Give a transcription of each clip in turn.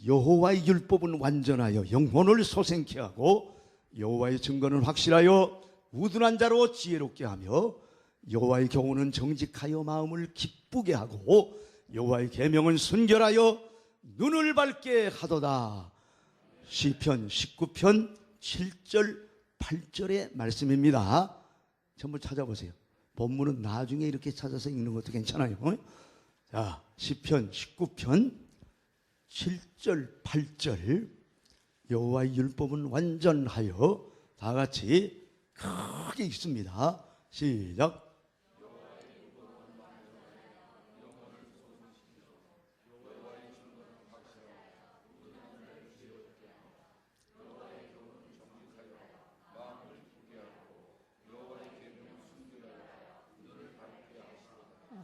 여호와의 율법은 완전하여 영혼을 소생케 하고 여호와의 증거는 확실하여 우둔한 자로 지혜롭게 하며 여호와의 교훈은 정직하여 마음을 기쁘게 하고 여호와의 계명은 순결하여 눈을 밝게 하도다. 시편 19편 7절 8절의 말씀입니다. 전부 찾아보세요. 본문은 나중에 이렇게 찾아서 읽는 것도 괜찮아요. 자, 시편 19편 7절 8절 여호와의 율법은 완전하여, 다 같이 크게 읽습니다. 시작.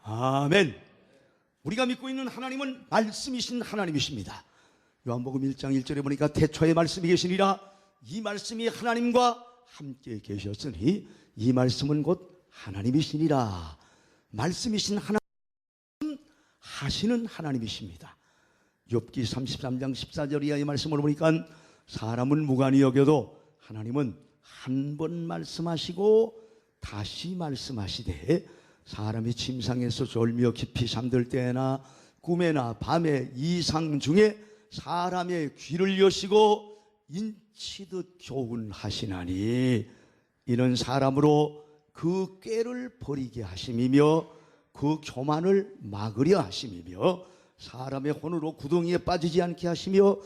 아멘. 우리가 믿고 있는 하나님은 말씀이신 하나님이십니다. 요한복음 1장 1절에 보니까 태초에 말씀이 계시니라. 이 말씀이 하나님과 함께 계셨으니 이 말씀은 곧 하나님이시니라. 말씀이신 하나님, 하시는 하나님이십니다. 욥기 33장 14절 이하의 말씀을 보니까 사람은 무관히 여겨도 하나님은 한 번 말씀하시고 다시 말씀하시되 사람이 침상에서 졸며 깊이 잠들 때나 꿈에나 밤에 이상 중에 사람의 귀를 여시고 인치듯 교훈하시나니 이는 사람으로 그 꾀를 버리게 하심이며 그 교만을 막으려 하심이며 사람의 혼으로 구덩이에 빠지지 않게 하시며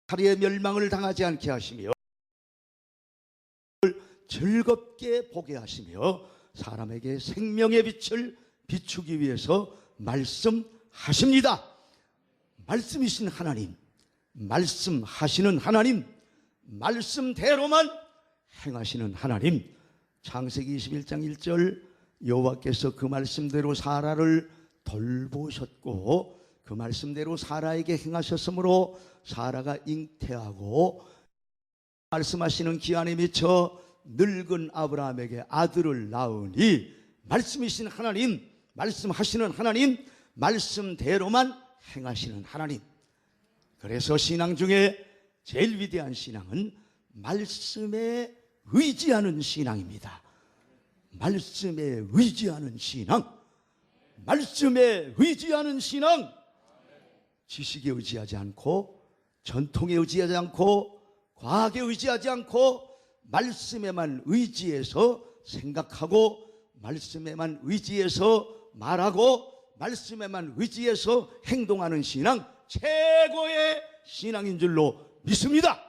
하루의 멸망을 당하지 않게 하시며 즐겁게 보게 하시며 사람에게 생명의 빛을 비추기 위해서 말씀하십니다. 말씀이신 하나님, 말씀하시는 하나님, 말씀대로만 행하시는 하나님. 창세기 21장 1절 여호와께서 그 말씀대로 사라를 돌보셨고 그 말씀대로 사라에게 행하셨으므로 사라가 잉태하고 말씀하시는 기한에 미쳐 늙은 아브라함에게 아들을 낳으니 말씀이신 하나님, 말씀하시는 하나님, 말씀대로만 행하시는 하나님. 그래서 신앙 중에 제일 위대한 신앙은 말씀에 의지하는 신앙입니다. 말씀에 의지하는 신앙, 말씀에 의지하는 신앙. 지식에 의지하지 않고 전통에 의지하지 않고 과학에 의지하지 않고 말씀에만 의지해서 생각하고 말씀에만 의지해서 말하고 말씀에만 의지해서 행동하는 신앙, 최고의 신앙인 줄로 믿습니다.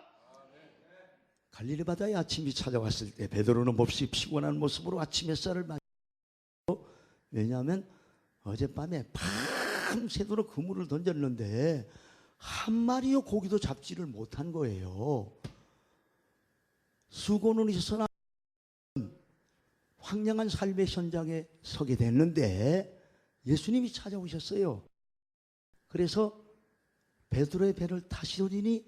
갈릴리 바다에 아침이 찾아왔을 때 베드로는 몹시 피곤한 모습으로 아침 햇살을 맞고, 왜냐하면 어젯밤에 밤새도록 그물을 던졌는데 한 마리의 고기도 잡지를 못한 거예요. 수고는 있으나 황량한 삶의 현장에 서게 됐는데 예수님이 찾아오셨어요. 그래서 베드로의 배를 타시더니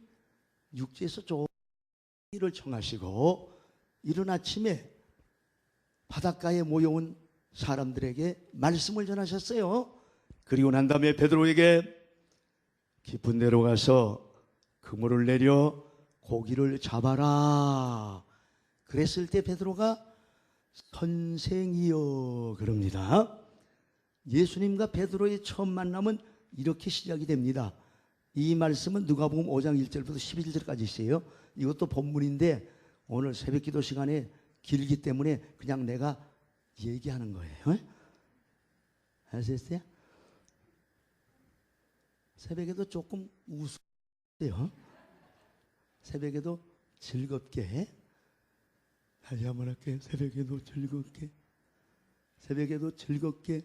육지에서 조기를 청하시고 이른 아침에 바닷가에 모여온 사람들에게 말씀을 전하셨어요. 그리고 난 다음에 베드로에게 깊은 데로 가서 그물을 내려 고기를 잡아라. 그랬을 때 베드로가 선생이여 그럽니다. 예수님과 베드로의 처음 만남은 이렇게 시작이 됩니다. 이 말씀은 누가복음 5장 1절부터 11절까지 있어요. 이것도 본문인데 오늘 새벽기도 시간에 길기 때문에 그냥 내가 얘기하는 거예요. 아셨어요? 새벽에도 조금 웃으세요. 새벽에도 즐겁게, 다시 한번 할게요. 새벽에도 즐겁게, 새벽에도 즐겁게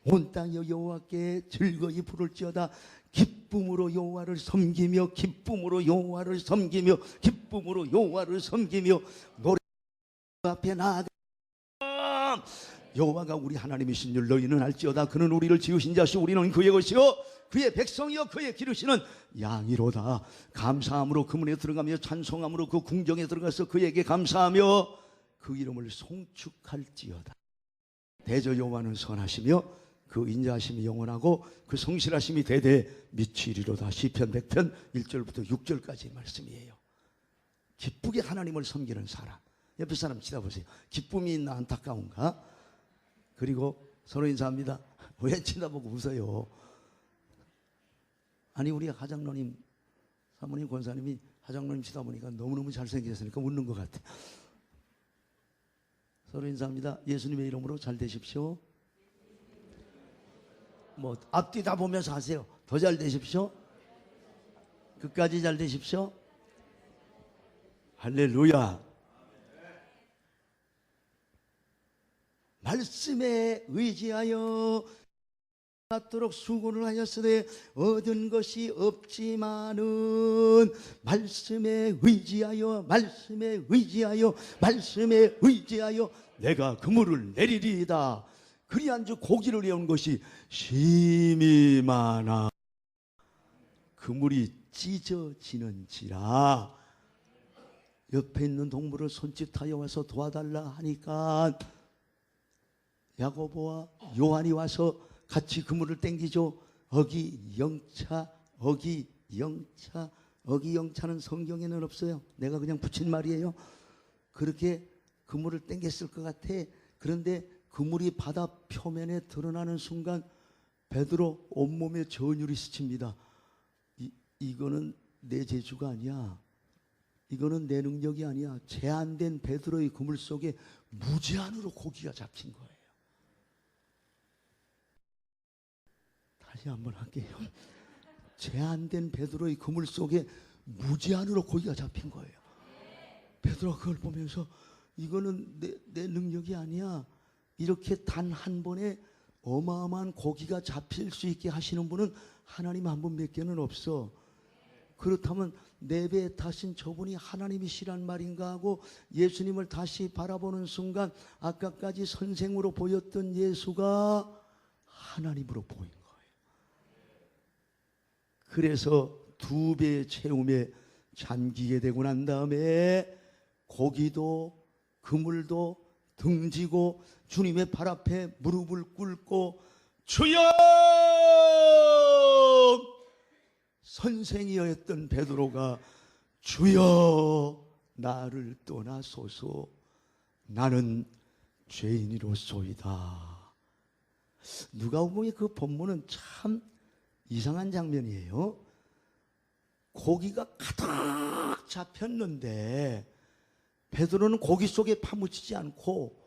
온 땅여 여호와께 즐거이 부를지어다. 기쁨으로 여호와를 섬기며 기쁨으로 여호와를 섬기며 기쁨으로 여호와를 섬기며 노래 앞에 나아가. 여호와가 우리 하나님이신 줄 너희는 알지어다. 그는 우리를 지으신 자시 우리는 그의 것이요 그의 백성이요 그의 기르시는 양이로다. 감사함으로 그 문에 들어가며 찬송함으로 그 궁정에 들어가서 그에게 감사하며 그 이름을 송축할지어다. 대저 여호와는 선하시며 그 인자하심이 영원하고 그 성실하심이 대대 미치리로다. 시편 100편 1절부터 6절까지의 말씀이에요. 기쁘게 하나님을 섬기는 사람. 옆에 사람 쳐다보세요. 기쁨이 있나 안타까운가? 그리고 서로 인사합니다. 왜 쳐다보고 웃어요? 아니 우리 하장로님, 사모님, 권사님이 하장로님 쳐다보니까 너무너무 잘생겼으니까 웃는 것 같아요. 서로 인사합니다. 예수님의 이름으로 잘 되십시오. 뭐 앞뒤 다 보면서 하세요. 더 잘 되십시오. 끝까지 잘 되십시오. 할렐루야. 말씀에 의지하여 받도록 수고를 하였으되 얻은 것이 없지만은 말씀에 의지하여 내가 그물을 내리리이다. 그리한즉 고기를 내온 것이 심히 많아 그물이 찢어지는지라. 옆에 있는 동물을 손짓하여 와서 도와달라 하니까 야고보와 요한이 와서 같이 그물을 땡기죠. 어기영차는 성경에는 없어요. 내가 그냥 붙인 말이에요. 그렇게 그물을 땡겼을 것 같아. 그런데 그물이 바다 표면에 드러나는 순간 베드로 온몸에 전율이 스칩니다. 이거는 내 재주가 아니야. 이거는 내 능력이 아니야. 제한된 베드로의 그물 속에 무제한으로 고기가 잡힌 거예요. 다시 한번 할게요. 제한된 베드로의 그물 속에 무제한으로 고기가 잡힌 거예요. 베드로가 그걸 보면서 이거는 내 능력이 아니야. 이렇게 단 한 번에 어마어마한 고기가 잡힐 수 있게 하시는 분은 하나님 한 분 몇 개는 없어. 그렇다면 내 배에 타신 저분이 하나님이시란 말인가 하고 예수님을 다시 바라보는 순간 아까까지 선생으로 보였던 예수가 하나님으로 보인 거예요. 그래서 2배의 채움에 잠기게 되고 난 다음에 고기도 그물도 등지고 주님의 발 앞에 무릎을 꿇고 주여! 선생이었던 베드로가 주여 나를 떠나소서 나는 죄인이로소이다. 누가복음의 그 본문은 참 이상한 장면이에요. 고기가 가득 잡혔는데 베드로는 고기 속에 파묻히지 않고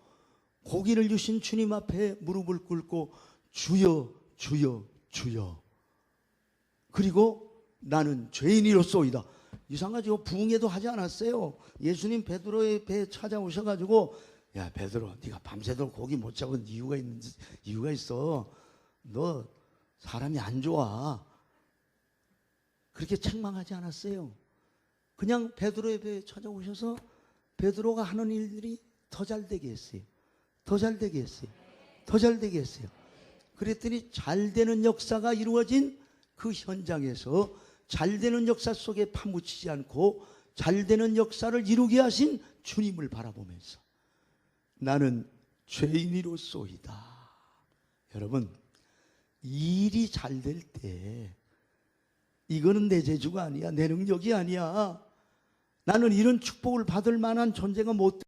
고기를 주신 주님 앞에 무릎을 꿇고 주여 주여 주여 그리고 나는 죄인이로소이다. 이상하죠. 부흥회도 하지 않았어요. 예수님 베드로의 배에 찾아오셔가지고 야 베드로 네가 밤새도록 고기 못 잡은 이유가 있어. 너 사람이 안 좋아. 그렇게 책망하지 않았어요. 그냥 베드로의 배에 찾아오셔서 베드로가 하는 일들이 더 잘되게 했어요. 더 잘되게 했어요. 더 잘되게 했어요. 그랬더니 잘되는 역사가 이루어진 그 현장에서 잘되는 역사 속에 파묻히지 않고 잘되는 역사를 이루게 하신 주님을 바라보면서 나는 죄인이로소이다. 여러분 일이 잘 될 때 이거는 내 재주가 아니야. 내 능력이 아니야. 나는 이런 축복을 받을 만한 존재가 못 돼.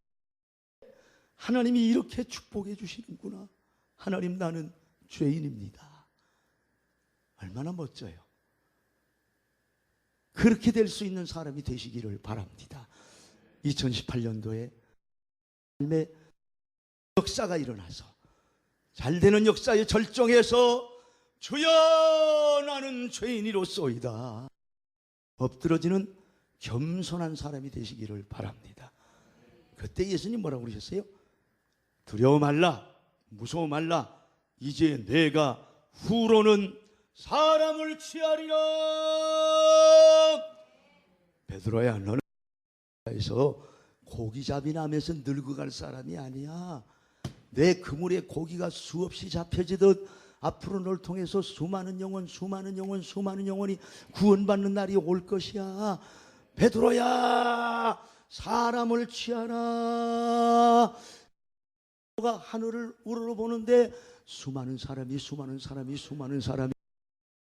하나님이 이렇게 축복해 주시는구나. 하나님 나는 죄인입니다. 얼마나 멋져요. 그렇게 될 수 있는 사람이 되시기를 바랍니다. 2018년도에 삶의 역사가 일어나서 잘되는 역사에 절정해서 주여 나는 죄인이로소이다. 엎드러지는 겸손한 사람이 되시기를 바랍니다. 그때 예수님 뭐라고 그러셨어요? 두려워 말라, 무서워 말라. 이제 내가 후로는 사람을 취하리라. 베드로야 너는 에서 고기잡이나 하면서 늙어갈 사람이 아니야. 내 그물에 고기가 수없이 잡혀지듯 앞으로 널 통해서 수많은 영혼이 구원받는 날이 올 것이야. 베드로야 사람을 취하라. 하늘을 우러러보는데 수많은 사람이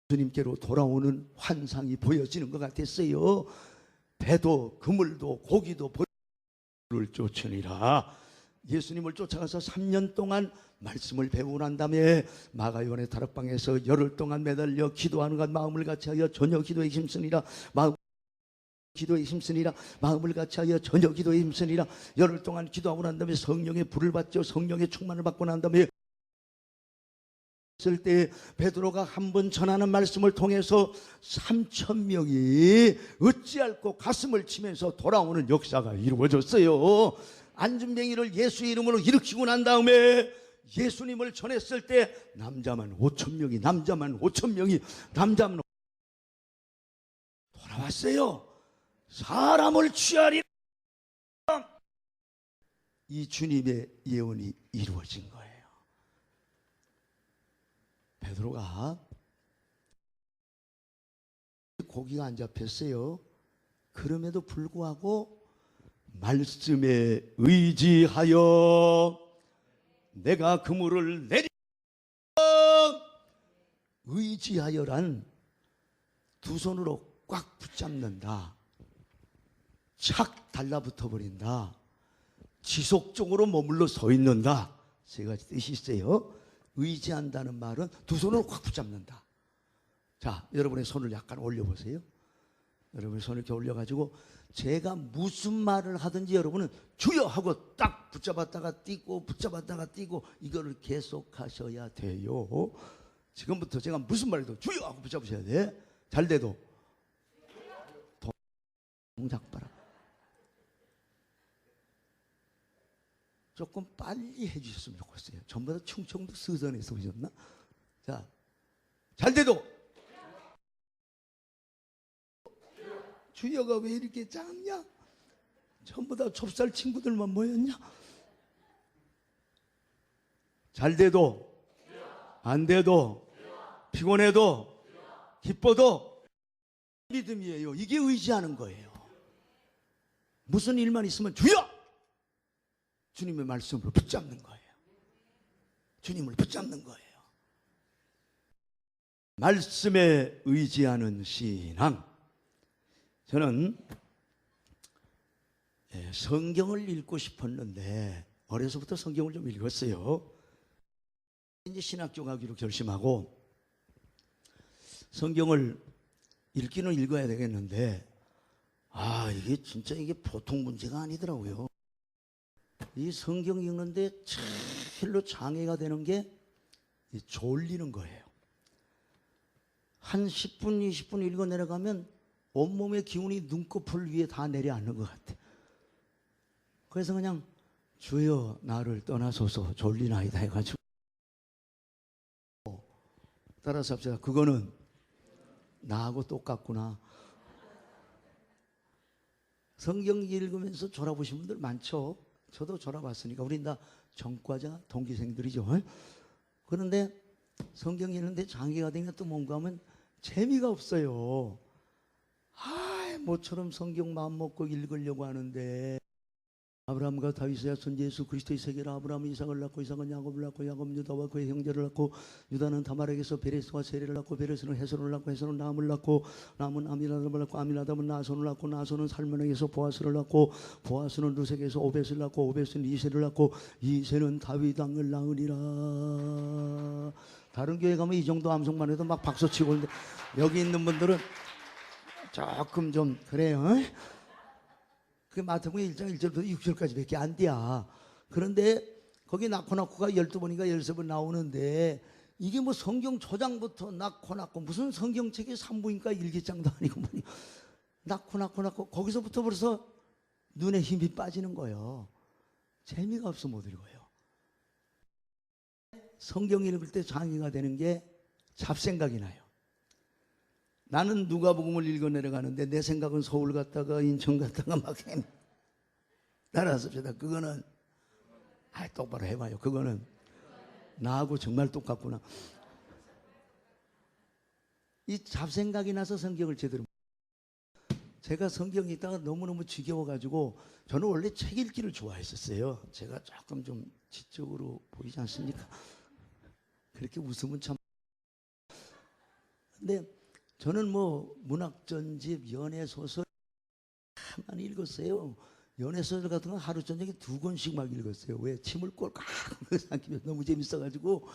예수님께로 돌아오는 환상이 보여지는 것 같았어요. 배도 그물도 고기도 를 쫓으니라. 예수님을 쫓아가서 3년 동안 말씀을 배우고 난 다음에 마가요한의 다락방에서 열흘 동안 매달려 기도하는 것, 마음을 같이하여 전혀 기도에 힘쓰니라. 마음을 같이하여 전혀 기도에 힘쓰니라. 열흘 동안 기도하고 난 다음에 성령의 불을 받죠. 성령의 충만을 받고 난 다음에 있을 때 베드로가 한 번 전하는 말씀을 통해서 3,000명이 어찌할꼬 가슴을 치면서 돌아오는 역사가 이루어졌어요. 안진뱅이를 예수의 이름으로 일으키고 난 다음에 예수님을 전했을 때 남자만 5,000명이 돌아왔어요. 사람을 취하리. 이 주님의 예언이 이루어진 거예요. 베드로가 고기가 안 잡혔어요. 그럼에도 불구하고 말씀에 의지하여 내가 그물을 내리. 의지하여란 두 손으로 꽉 붙잡는다. 착 달라붙어 버린다. 지속적으로 머물러 서 있는다. 세 가지 뜻이 있어요. 의지한다는 말은 두 손으로 꽉 붙잡는다. 자, 여러분의 손을 약간 올려보세요. 여러분의 손을 이렇게 올려가지고 제가 무슨 말을 하든지 여러분은 주여 하고 딱 붙잡았다가 띄고 붙잡았다가 띄고 이거를 계속하셔야 돼요. 지금부터 제가 무슨 말을 해도 주여 하고 붙잡으셔야 돼. 잘 돼도 동작 봐라. 조금 빨리 해주셨으면 좋겠어요. 전부 다 충청도 서산에서 오셨나? 자, 잘 돼도 주여가 왜 이렇게 작냐? 전부 다 좁쌀 친구들만 모였냐? 잘 돼도 안 돼도 피곤해도 기뻐도 믿음이에요. 이게 의지하는 거예요. 무슨 일만 있으면 주여! 주님의 말씀으로 붙잡는 거예요. 주님을 붙잡는 거예요. 말씀에 의지하는 신앙. 저는 성경을 읽고 싶었는데 어려서부터 성경을 좀 읽었어요. 이제 신학교 가기로 결심하고 성경을 읽기는 읽어야 되겠는데 이게 진짜 이게 보통 문제가 아니더라고요. 이 성경 읽는데 제일로 장애가 되는 게 졸리는 거예요. 한 10분, 20분 읽어 내려가면 온몸의 기운이 눈꺼풀 위에 다 내려앉는 것 같아. 그래서 그냥 주여 나를 떠나소서 졸리나이다 해가지고 따라서 합시다. 그거는 나하고 똑같구나. 성경 읽으면서 졸아보신 분들 많죠. 저도 졸아봤으니까 우린 다 전과자 동기생들이죠. 그런데 성경 읽는데 장애가 되면 또 뭔가 하면 재미가 없어요. 모처럼 성경 마음 먹고 읽으려고 하는데 아브라함과 다윗의 손 예수 그리스도의 세계라. 아브라함은 이삭을 낳고 이삭은 야곱을 낳고 야곱은 유다와 그의 형제를 낳고 유다는 다말에게서 베레스와 세레를 낳고 베레스는 헤솔을 낳고 헤솔은 남을 낳고 남은 아미나답을 낳고 아미나답은 나손을 낳고 나손은 살몬에게서 보아스를 낳고 보아스는 루색에서 오벳을 낳고 오벳은 이세를 낳고 이세는 다윗 왕을 낳으리라. 다른 교회 가면 이 정도 암송만 해도 막 박수치고 있는데 여기 있는 분들은 조금 좀 그래요. 그 마태복음 1장 1절부터 6절까지 밖에 안 돼야. 그런데 거기 낳고가 12번인가 13번 나오는데 이게 뭐 성경 초장부터 낳고 무슨 성경책이 3부인가 일기장도 아니고 뭐니 낳고 거기서부터 벌써 눈에 힘이 빠지는 거예요. 재미가 없어 못 읽어요. 성경 읽을 때 장애가 되는 게 잡생각이 나요. 나는 누가복음을 읽어 내려가는데 내 생각은 서울 갔다가 인천 갔다가 막 따라서 그거는 똑바로 해봐요. 그거는 나하고 정말 똑같구나. 이 잡생각이 나서 성경을 제대로 제가 성경 읽다가 너무너무 지겨워가지고 저는 원래 책 읽기를 좋아했었어요. 제가 조금 좀 지적으로 보이지 않습니까? 그렇게 웃으면 참. 근데 저는 뭐 문학전집, 연애소설 많이 읽었어요. 연애소설 같은 건 하루 저녁에 2권씩 막 읽었어요. 왜? 침을 꼴깍 삼키면 너무 재밌어가지고.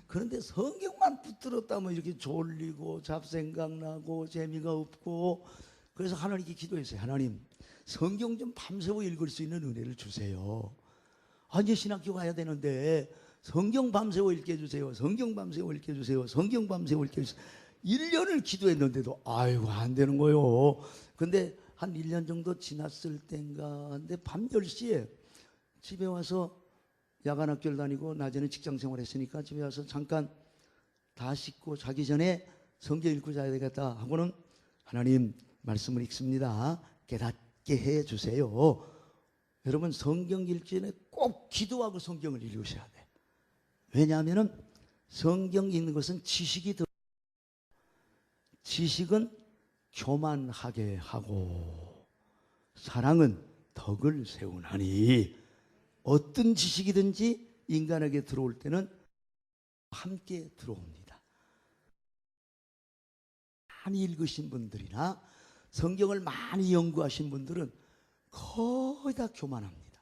그런데 성경만 붙들었다면 이렇게 졸리고 잡생각나고 재미가 없고. 그래서 하나님께 기도했어요. 하나님, 성경 좀 밤새워 읽을 수 있는 은혜를 주세요. 이제 신학교 가야 되는데 성경 밤새워 읽게 해주세요. 성경 밤새워 읽게 해주세요. 성경 밤새워 읽게 해주세요. 1년을 기도했는데도 아이고 안 되는 거예요. 근데 한 1년 정도 지났을 땐가 근데 밤 10시에 집에 와서 야간 학교를 다니고 낮에는 직장 생활했으니까 집에 와서 잠깐 다 씻고 자기 전에 성경 읽고 자야 되겠다 하고는 하나님 말씀을 읽습니다. 깨닫게 해주세요. 여러분 성경 읽기 전에 꼭 기도하고 성경을 읽으셔야 돼. 왜냐하면 성경 읽는 것은 지식은 교만하게 하고 사랑은 덕을 세우나니 어떤 지식이든지 인간에게 들어올 때는 함께 들어옵니다. 많이 읽으신 분들이나 성경을 많이 연구하신 분들은 거의 다 교만합니다.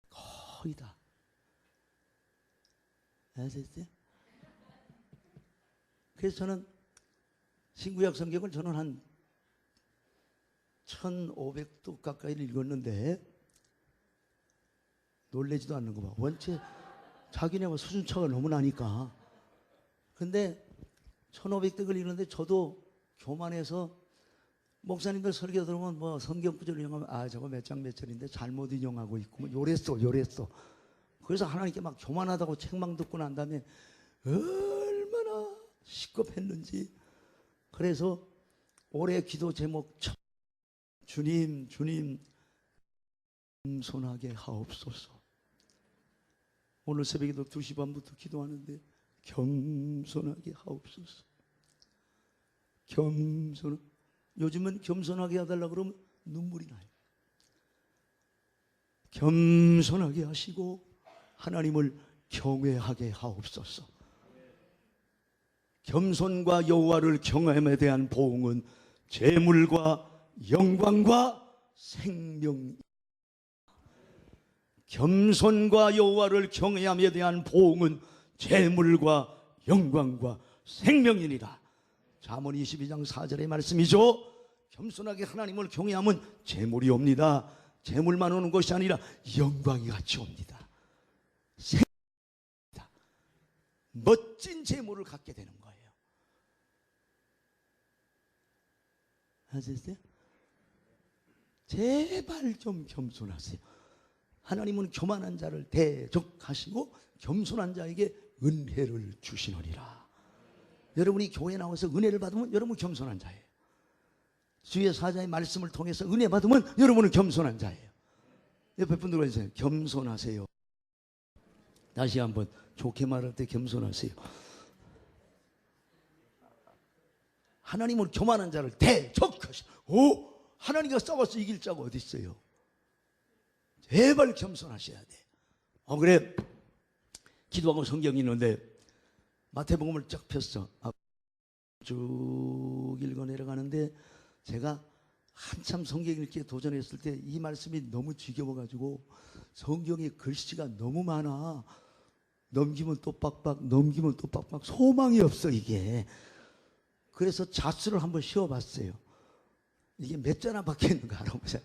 거의 다. 아셨어요? 그래서 저는 신구약 성경을 저는 한 1500도 가까이 읽었는데 놀래지도 않는 거 봐. 원체 자기네 뭐 수준차가 너무 나니까. 근데 1500도 읽는데 저도 교만해서 목사님들 설교 들으면 뭐 성경 구절을 인용하면 저거 몇 장 몇 절인데 잘못 인용하고 있고 뭐 요랬어. 그래서 하나님께 막 교만하다고 책망 듣고 난 다음에 얼마나 시겁했는지. 그래서 올해 기도 제목 주님 겸손하게 하옵소서. 오늘 새벽에도 2시 반부터 기도하는데 겸손하게 하옵소서. 요즘은 겸손하게 해달라고 그러면 눈물이 나요. 겸손하게 하시고 하나님을 경외하게 하옵소서. 겸손과 여호와를 경외함에 대한 보응은 재물과 영광과 생명. 겸손과 여호와를 경외함에 대한 보응은 재물과 영광과 생명이니라. 잠언 22장 4절의 말씀이죠. 겸손하게 하나님을 경외하면 재물이 옵니다. 재물만 오는 것이 아니라 영광이 같이 옵니다. 생명입니다. 멋진 재물을 갖게 되는 거예요. 아셨어요? 제발 좀 겸손하세요. 하나님은 교만한 자를 대적하시고 겸손한 자에게 은혜를 주시느니라. 여러분이 교회 나와서 은혜를 받으면 여러분 겸손한 자예요. 주의 사자의 말씀을 통해서 은혜 받으면 여러분은 겸손한 자예요. 옆에 분들과 해주세요. 겸손하세요. 다시 한번 좋게 말할 때 겸손하세요. 하나님은 교만한 자를 대적하시고 하나님과 싸워서 이길 자가 어디 있어요? 제발 겸손하셔야 돼. 그래 기도하고 성경이 있는데 마태복음을 쫙 폈어. 쭉 읽어 내려가는데 제가 한참 성경 읽기에 도전했을 때 이 말씀이 너무 지겨워가지고 성경에 글씨가 너무 많아. 넘기면 또 빡빡 넘기면 또 빡빡 소망이 없어 이게. 그래서 자수를 한번 쉬어봤어요. 이게 몇 자나 박혀있는가 알아보세요.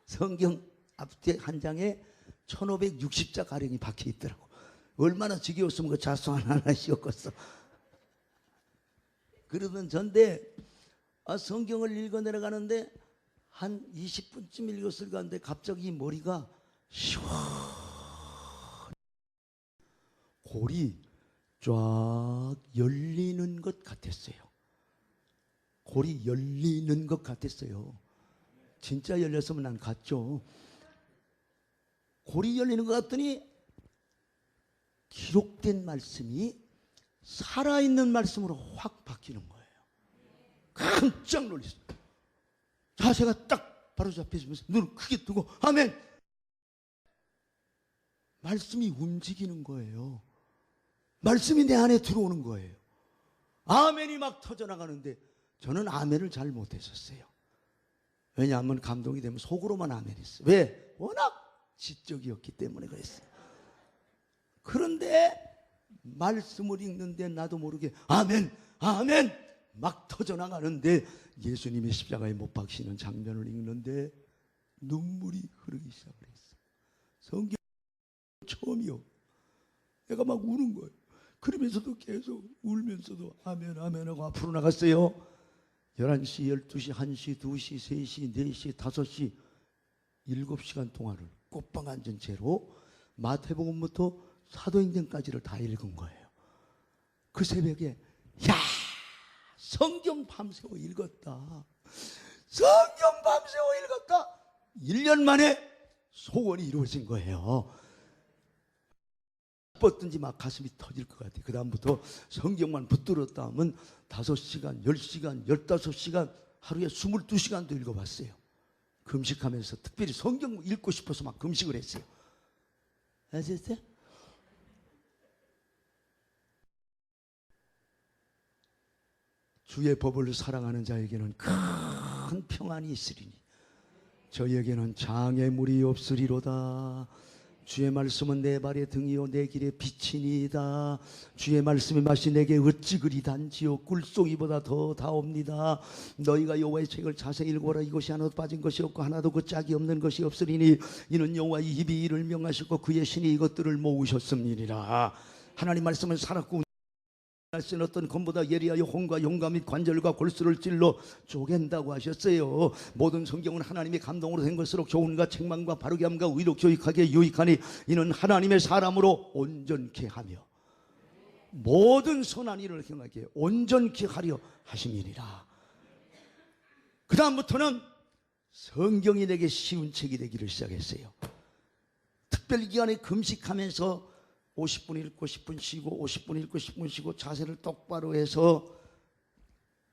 성경 앞뒤 한 장에 1560자 가량이 박혀있더라고. 얼마나 지겨웠으면 그 자수 하나하나 씌웠겠어. 그러던 전데 성경을 읽어 내려가는데 한 20분쯤 읽었을 건데 갑자기 머리가 시원 골이 쫙 열리는 것 같았어요. 골이 열리는 것 같았어요. 진짜 열렸으면 난 갔죠. 골이 열리는 것 같더니 기록된 말씀이 살아있는 말씀으로 확 바뀌는 거예요. 깜짝 놀랐어요. 자세가 딱 바로 잡혀지면서 눈을 크게 뜨고 아멘. 말씀이 움직이는 거예요. 말씀이 내 안에 들어오는 거예요. 아멘이 막 터져나가는데 저는 아멘을 잘 못했었어요. 왜냐하면 감동이 되면 속으로만 아멘했어요. 왜? 워낙 지적이었기 때문에 그랬어요. 그런데 말씀을 읽는데 나도 모르게 아멘 아멘 막 터져나가는데 예수님의 십자가에 못 박히는 장면을 읽는데 눈물이 흐르기 시작을 했어요. 성경 처음이요. 내가 막 우는 거예요. 그러면서도 계속 울면서도 아멘 아멘 하고 앞으로 나갔어요. 11시, 12시, 1시, 2시, 3시, 4시, 5시 7시간 동안을 꽃방 앉은 채로 마태복음부터 사도행전까지를 다 읽은 거예요. 그 새벽에 야 성경 밤새워 읽었다. 성경 밤새워 읽었다. 1년 만에 소원이 이루어진 거예요. 뻗든지 막 가슴이 터질 것 같아요. 그 다음부터 성경만 붙들었다 하면 5시간, 10시간, 15시간 하루에 22시간도 읽어봤어요. 금식하면서 특별히 성경 읽고 싶어서 막 금식을 했어요. 아셨어요? 주의 법을 사랑하는 자에게는 큰 평안이 있으리니 저에게는 장애물이 없으리로다. 주의 말씀은 내 발의 등이요 내 길의 빛이니이다. 주의 말씀의 맛이 내게 어찌 그리 단지요 꿀송이보다 더 다옵니다. 너희가 여호와의 책을 자세히 읽어라. 이것이 하나도 빠진 것이 없고 하나도 그 짝이 없는 것이 없으리니 이는 여호와의 입이 이를 명하셨고 그의 신이 이것들을 모으셨음이니라. 하나님 말씀은 살았고 날씨는 어떤 검보다 예리하여 혼과 용감 및 관절과 골수를 찔러 쪼갠다고 하셨어요. 모든 성경은 하나님의 감동으로 된 것으로 교훈과 책망과 바르게 함과 의로 교육하게 유익하니 이는 하나님의 사람으로 온전케 하며 모든 선한 일을 행하게 온전케 하려 하심이니라. 그 다음부터는 성경이 내게 쉬운 책이 되기를 시작했어요. 특별 기간에 금식하면서 50분 읽고 10분 쉬고 50분 읽고 10분 쉬고 자세를 똑바로 해서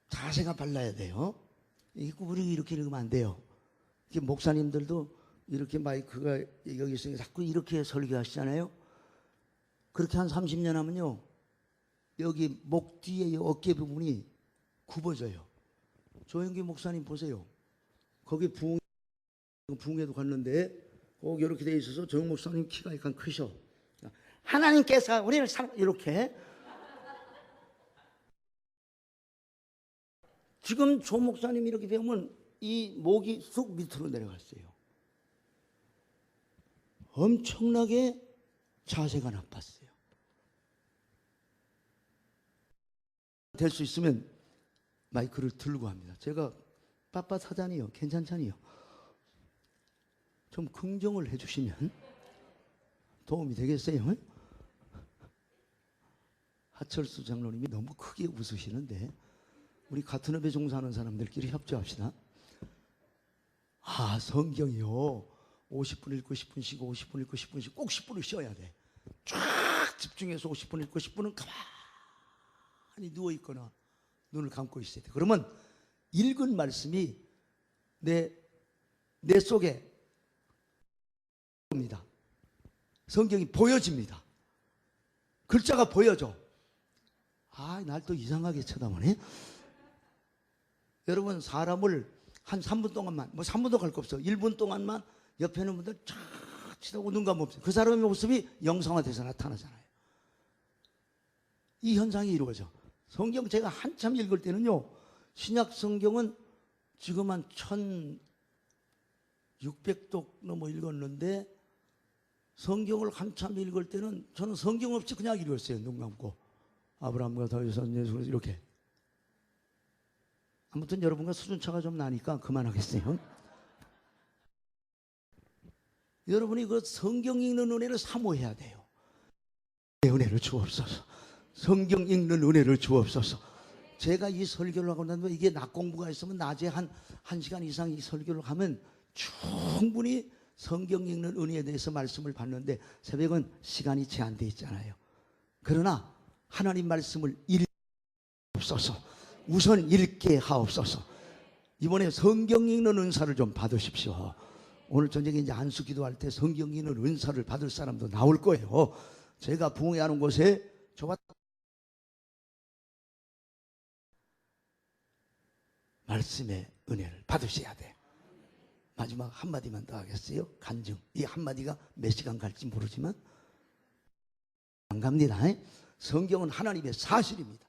자세가 발라야 돼요. 이게 우리 이렇게 읽으면 안 돼요. 목사님들도 이렇게 마이크가 여기 있으니까 자꾸 이렇게 설교하시잖아요. 그렇게 한 30년 하면요 여기 목 뒤에 어깨 부분이 굽어져요. 조영기 목사님 보세요. 거기 부흥회도 갔는데 꼭 이렇게 돼 있어서 조영 목사님 키가 약간 크셔. 하나님께서 우리를 이렇게 지금 조 목사님 이렇게 배우면 이 목이 쑥 밑으로 내려갔어요. 엄청나게 자세가 나빴어요. 될 수 있으면 마이크를 들고 합니다. 제가 빳빳하잖아요. 괜찮잖아요. 좀 긍정을 해주시면 도움이 되겠어요? 하철수 장로님이 너무 크게 웃으시는데 우리 같은 업에 종사하는 사람들끼리 협조합시다. 아 성경이요 50분 읽고 10분 쉬고 50분 읽고 10분 쉬고 꼭 10분을 쉬어야 돼. 쫙 집중해서 50분 읽고 10분은 가만히 누워있거나 눈을 감고 있어야 돼. 그러면 읽은 말씀이 내 속에 옵니다. 성경이 보여집니다. 글자가 보여져. 아, 날 또 이상하게 쳐다보네. 여러분 사람을 한 3분 동안만 뭐 3분도 갈 거 없어. 1분 동안만 옆에 있는 분들 쫙 치다고 눈 감으면 그 사람의 모습이 영상화돼서 나타나잖아요. 이 현상이 이루어져. 성경 제가 한참 읽을 때는요. 신약 성경은 지금 한 1600독 넘어 읽었는데 성경을 한참 읽을 때는 저는 성경 없이 그냥 읽었어요. 눈 감고. 아브라함과 다윗 선지서 이렇게. 아무튼 여러분과 수준차가 좀 나니까 그만하겠어요. 여러분이 그 성경 읽는 은혜를 사모해야 돼요. 내 은혜를 주옵소서. 성경 읽는 은혜를 주옵소서. 제가 이 설교를 하고 나면 이게 낮 공부가 있으면 낮에 한 1시간 이상 이 설교를 하면 충분히 성경 읽는 은혜에 대해서 말씀을 받는데 새벽은 시간이 제한되어 있잖아요. 그러나 하나님 말씀을 읽옵소서. 우선 읽게 하옵소서. 이번에 성경 읽는 은사를 좀 받으십시오. 오늘 저녁에 이제 안수 기도할 때 성경 읽는 은사를 받을 사람도 나올 거예요. 제가 부흥회하는 곳에 저와 말씀의 은혜를 받으셔야 돼. 마지막 한마디만 더 하겠어요. 간증. 이 한마디가 몇 시간 갈지 모르지만 안 갑니다. 성경은 하나님의 사실입니다.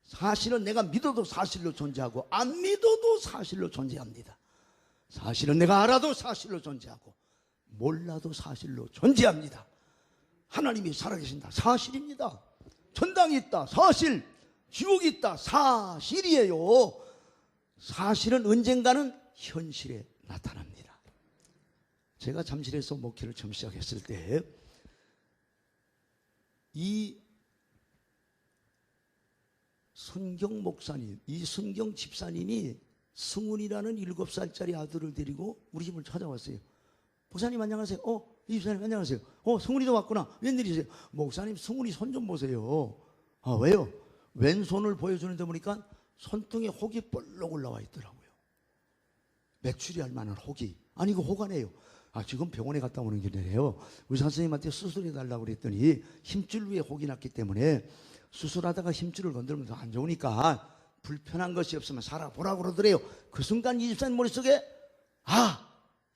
사실은 내가 믿어도 사실로 존재하고 안 믿어도 사실로 존재합니다. 사실은 내가 알아도 사실로 존재하고 몰라도 사실로 존재합니다. 하나님이 살아계신다. 사실입니다. 천당이 있다. 사실. 지옥이 있다. 사실이에요. 사실은 언젠가는 현실에 나타납니다. 제가 잠실에서 목회를 처음 시작했을 때 이 순경 목사님, 이 순경 집사님이 승훈이라는 7살짜리 아들을 데리고 우리 집을 찾아왔어요. 목사님 안녕하세요. 이 집사님 안녕하세요. 승훈이도 왔구나. 웬일이세요? 목사님 승훈이 손 좀 보세요. 왜요? 왼손을 보여주는데 보니까 손등에 혹이 볼록 올라와 있더라고요. 매출이 할 만한 혹이. 아니 이거 혹 아니에요. 지금 병원에 갔다 오는 길이래요. 의사 선생님한테 수술해 달라고 그랬더니 힘줄 위에 혹이 났기 때문에 수술하다가 힘줄을 건드리면 더 안 좋으니까 불편한 것이 없으면 살아보라고 그러더래요. 그 순간 이 집사님 머릿속에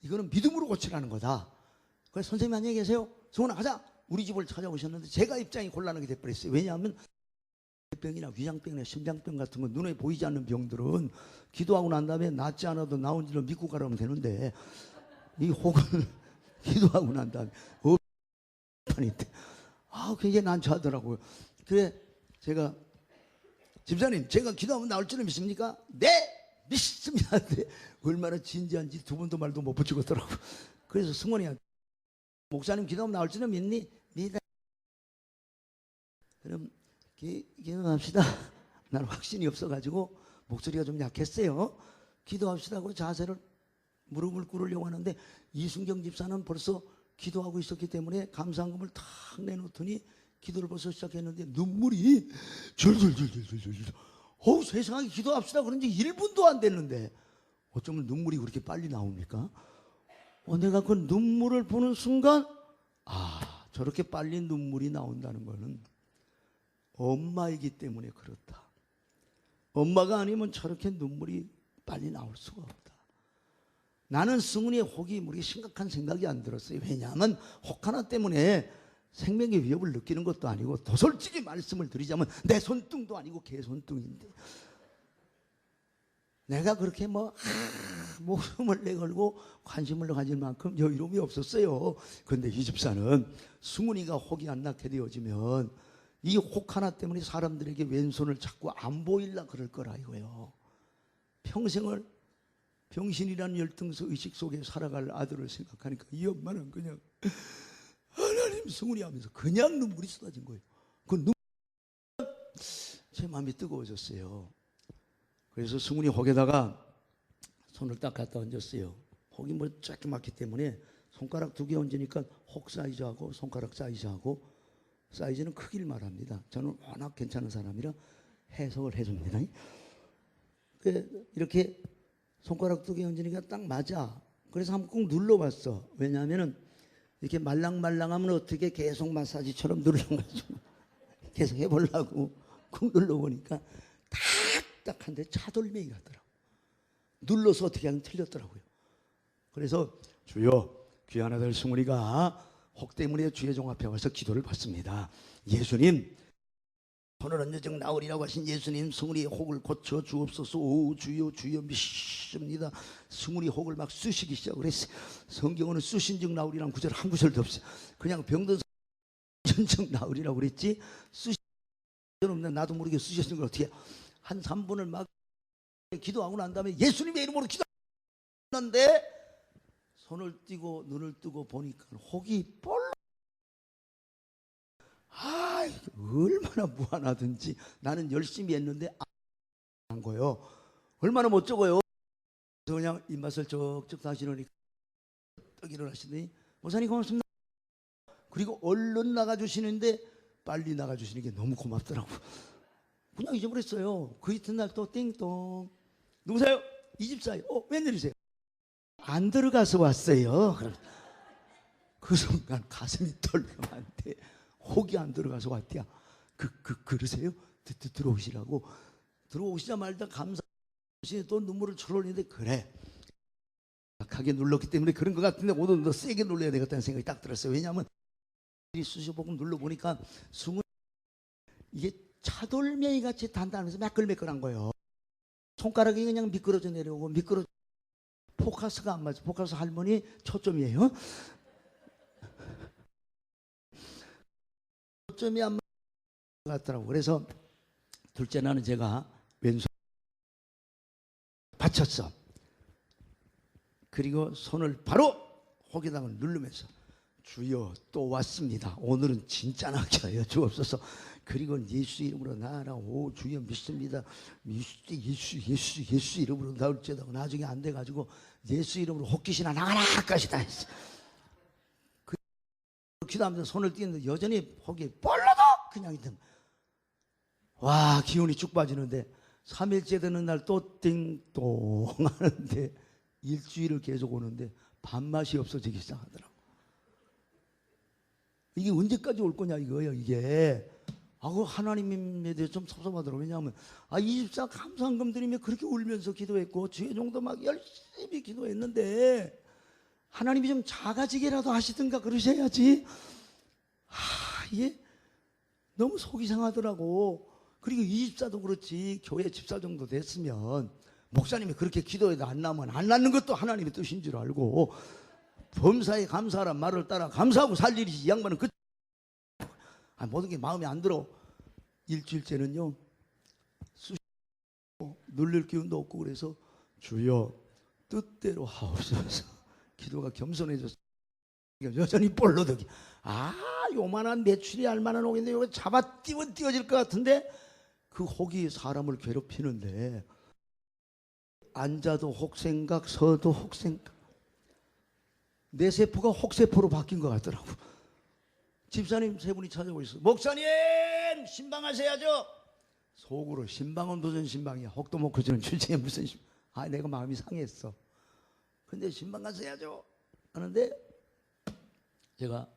이거는 믿음으로 고치라는 거다. 그래서 선생님 안녕히 계세요. 승훈아 가자. 우리 집을 찾아오셨는데 제가 입장이 곤란하게 돼버렸어요. 왜냐하면 병이나 위장병이나 심장병 같은 거 눈에 보이지 않는 병들은 기도하고 난 다음에 낫지 않아도 나온 줄로 믿고 가라면 되는데 이 혹은 기도하고 난 다음에 판인데 굉장히 난처하더라고요. 그래 제가 집사님 제가 기도하면 나올 줄은 믿습니까? 네 믿습니다. 얼마나 진지한지 두 번도 말도 못 붙이겠더라고요. 그래서 승원이한테 목사님 기도하면 나올 줄은 믿니? 믿어. 그럼 기도합시다. 나는 확신이 없어가지고 목소리가 좀 약했어요. 기도합시다고 자세를 무릎을 꿇으려고 하는데 이순경 집사는 벌써 기도하고 있었기 때문에 감사한금을 탁 내놓더니 기도를 벌써 시작했는데 눈물이 줄줄줄줄줄줄. 세상에 기도합시다 그런 지 1분도 안 됐는데 어쩌면 눈물이 그렇게 빨리 나옵니까? 내가 그 눈물을 보는 순간 저렇게 빨리 눈물이 나온다는 거는 엄마이기 때문에 그렇다. 엄마가 아니면 저렇게 눈물이 빨리 나올 수가 없다. 나는 승훈이의 혹이 우리 심각한 생각이 안 들었어요. 왜냐하면 혹 하나 때문에 생명의 위협을 느끼는 것도 아니고 더 솔직히 말씀을 드리자면 내 손등도 아니고 개 손등인데 내가 그렇게 목숨을 내걸고 관심을 가질 만큼 여유로움이 없었어요. 그런데 이 집사는 승훈이가 혹이 안 낳게 되어지면 이 혹 하나 때문에 사람들에게 왼손을 자꾸 안 보일라 그럴 거라 이거예요. 평생을 병신이라는 열등서 의식 속에 살아갈 아들을 생각하니까 이 엄마는 그냥 하나님 승훈이 하면서 그냥 눈물이 쏟아진 거예요. 그 눈물 제 마음이 뜨거워졌어요. 그래서 승훈이 혹에다가 손을 딱 갖다 얹었어요. 혹이 조그맣기 때문에 손가락 2개 얹으니까 혹 사이즈하고 손가락 사이즈하고 사이즈는 크기를 말합니다. 저는 워낙 괜찮은 사람이라 해석을 해줍니다. 이렇게 손가락 2개 얹으니까 딱 맞아. 그래서 한번 꾹 눌러봤어. 왜냐하면 이렇게 말랑말랑하면 어떻게 계속 마사지처럼 눌러가지고 계속 해보려고 꾹 눌러보니까 딱딱한데 차돌멩이 같더라고. 눌러서 어떻게 하면 틀렸더라고요. 그래서 주여 귀한 아들 승훈이가 혹 때문에 주의 종 앞에 와서 기도를 받습니다. 예수님 손을 얹어정 나으리라고 하신 예수님 승훈이의 혹을 고쳐 주옵소서. 오 주여 주여 믿습니다. 승훈이 혹을 막 쑤시기 시작을 했어요. 성경은 쑤신즉 나으리라는 구절 한 구절도 없어요. 그냥 병든 쑤신즉 나으리라고 그랬지 쑤신 없는 나도 모르게 쑤셨는 걸 어떻게 한 3분을 막 기도하고 난 다음에 예수님의 이름으로 기도했는데 손을 띄고 눈을 뜨고 보니까 혹이 볼록 얼마나 무한하든지 나는 열심히 했는데 안 거요. 얼마나 못 적어요. 그래서 그냥 입맛을 쩍쩍 다시려니까 떡 일어나시더니 목사님 고맙습니다. 그리고 얼른 나가주시는데 빨리 나가주시는 게 너무 고맙더라고. 그냥 잊어버렸어요. 그 이튿날 또 띵동 누구세요? 이 집사예요. 웬일이세요? 안 들어가서 왔어요. 그 순간 가슴이 털렁한데 혹이 안 들어가서 왔대야. 그러세요? 들어오시라고. 들어오시자마자 감사하시니 또 눈물을 철렁이는데 그래. 약하게 눌렀기 때문에 그런 것 같은데 오늘 더 세게 눌러야 되겠다는 생각이 딱 들었어요. 왜냐하면 수시복음 눌러보니까 승은 이게 차돌매이 같이 단단해서 매끌매끌한 거예요. 손가락이 그냥 미끄러져 내려오고 포커스가 안 맞아. 포커스 할머니 초점이에요. 초점이 안 맞더라고. 그래서 둘째 날은 제가 왼손 받쳤어. 그리고 손을 바로 혹에다가 누르면서 주여 또 왔습니다. 오늘은 진짜 낙혀요. 주옵소서. 그리고 예수 이름으로 나아라. 오 주여 믿습니다. 예수 이름으로 나올지어다. 나중에 안 돼가지고 예수 이름으로 혹귀신아 나가라까지 다 했어. 그 기도하면서 손을 띄는데 여전히 혹이 볼라도 그냥 있던. 와 기운이 쭉 빠지는데 3일째 되는 날 또 띵동 하는데 일주일을 계속 오는데 밥맛이 없어지기 시작하더라고. 이게 언제까지 올 거냐 이거예요. 이게 하나님에 대해 좀 섭섭하더라고요. 왜냐하면 24 감사한금 드리며 그렇게 울면서 기도했고 주의 종도 막 열심히 기도했는데 하나님이 좀 작아지게라도 하시든가 그러셔야지. 이게 너무 속이 상하더라고. 그리고 24도 그렇지 교회 집사 정도 됐으면 목사님이 그렇게 기도해도 안 나면 안 낫는 것도 하나님의 뜻인 줄 알고 범사에 감사하란 말을 따라 감사하고 살 일이지. 이 양반은 모든 게 마음에 안 들어. 일주일째는요 눌릴 기운도 없고 그래서 주여 뜻대로 하옵소서. 기도가 겸손해졌어. 여전히 볼로덕이 요만한 매출이 알만한 혹인데 이거 잡아 띄면 띄어질 것 같은데 그 혹이 사람을 괴롭히는데 앉아도 혹생각 서도 혹생각 내 세포가 혹세포로 바뀐 것 같더라고. 집사님 세 분이 찾아오고 있어. 목사님 신방하셔야죠. 속으로 신방은 무슨 신방이야. 혹도 못 커지는 주제에 무슨 신방. 내가 마음이 상했어. 근데 신방하셔야죠 하는데 제가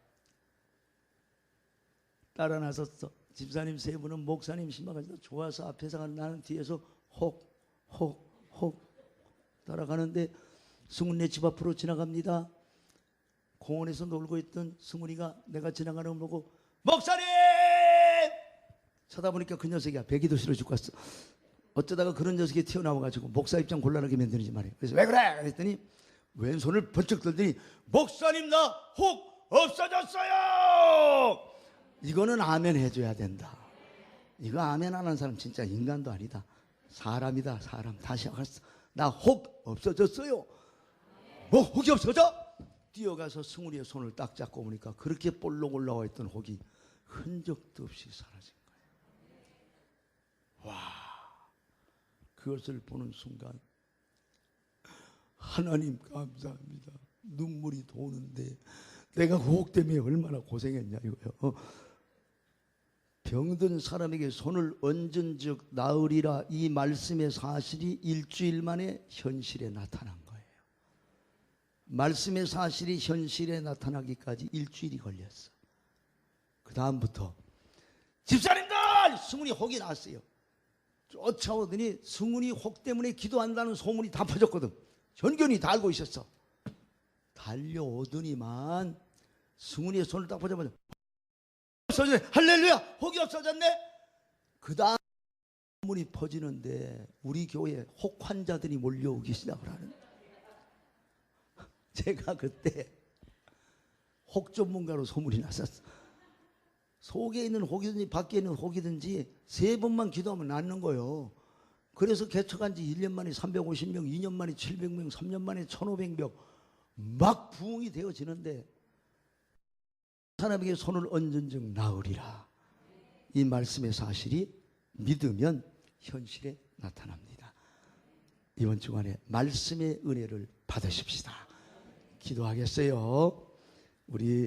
따라 나섰어. 집사님 세 분은 목사님 신방하셔도 좋아서 앞에서 가는 나는 뒤에서 혹 따라가는데 승훈네 집 앞으로 지나갑니다. 공원에서 놀고 있던 승훈이가 내가 지나가는 걸 보고 목사님! 쳐다보니까 그 녀석이야. 배기도 싫어 죽고 왔어. 어쩌다가 그런 녀석이 튀어나와가지고 목사 입장 곤란하게 만드는지 말이에요. 그래서 왜 그래? 그랬더니 왼손을 번쩍 들더니 목사님 나 혹 없어졌어요! 이거는 아멘 해줘야 된다. 이거 아멘 안 하는 사람 진짜 인간도 아니다. 사람이다. 사람. 다시 하겠어. 나 혹 없어졌어요. 뭐 혹이 없어져? 뛰어가서 승훈이의 손을 딱 잡고 보니까 그렇게 볼록 올라와 있던 혹이 흔적도 없이 사라진 거예요. 와, 그것을 보는 순간 하나님 감사합니다. 눈물이 도는데 내가 그 혹 때문에 얼마나 고생했냐 이거예요. 병든 사람에게 손을 얹은 즉 나으리라 이 말씀의 사실이 일주일 만에 현실에 나타난 거예요. 말씀의 사실이 현실에 나타나기까지 일주일이 걸렸어. 그 다음부터 집사님들! 승훈이 혹이 났어요. 쫓아오더니 승훈이 혹 때문에 기도한다는 소문이 다 퍼졌거든. 전견이 다 알고 있었어. 달려오더니만 승훈이의 손을 딱 보자마자 없어졌네. 할렐루야! 혹이 없어졌네. 그 다음 소문이 퍼지는데 우리 교회에 혹 환자들이 몰려오기 시작을 하는. 제가 그때 혹 전문가로 소문이 났었어. 속에 있는 혹이든지 밖에 있는 혹이든지 3번만 기도하면 낫는 거예요. 그래서 개척한 지 1년 만에 350명, 2년 만에 700명, 3년 만에 1500명 막 부흥이 되어지는데 사람에게 손을 얹은 즉 나으리라. 이 말씀의 사실이 믿으면 현실에 나타납니다. 이번 주간에 말씀의 은혜를 받으십시다. 기도하겠어요. 우리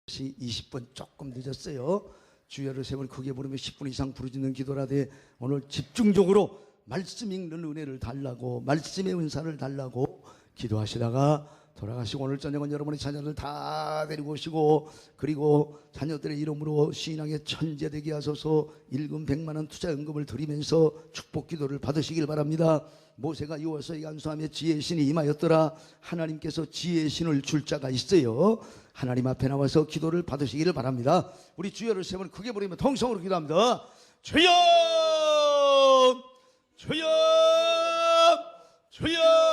20분 조금 늦었어요. 주여를 세 번 크게 부르며 10분 이상 부르짖는 기도라되 오늘 집중적으로 말씀 읽는 은혜를 달라고, 말씀의 은사를 달라고 기도하시다가 돌아가시고, 오늘 저녁은 여러분의 자녀들 다 데리고 오시고, 그리고 자녀들의 이름으로 신앙의 천재 되게 하소서. 일금 100만 원 투자연금을 드리면서 축복 기도를 받으시길 바랍니다. 모세가 여호와의 안수하며 지혜의 신이 임하였더라. 하나님께서 지혜의 신을 줄 자가 있어요. 하나님 앞에 나와서 기도를 받으시기를 바랍니다. 우리 주여를 세 번 크게 부르며 통성으로 기도합니다. 주여, 주여, 주여.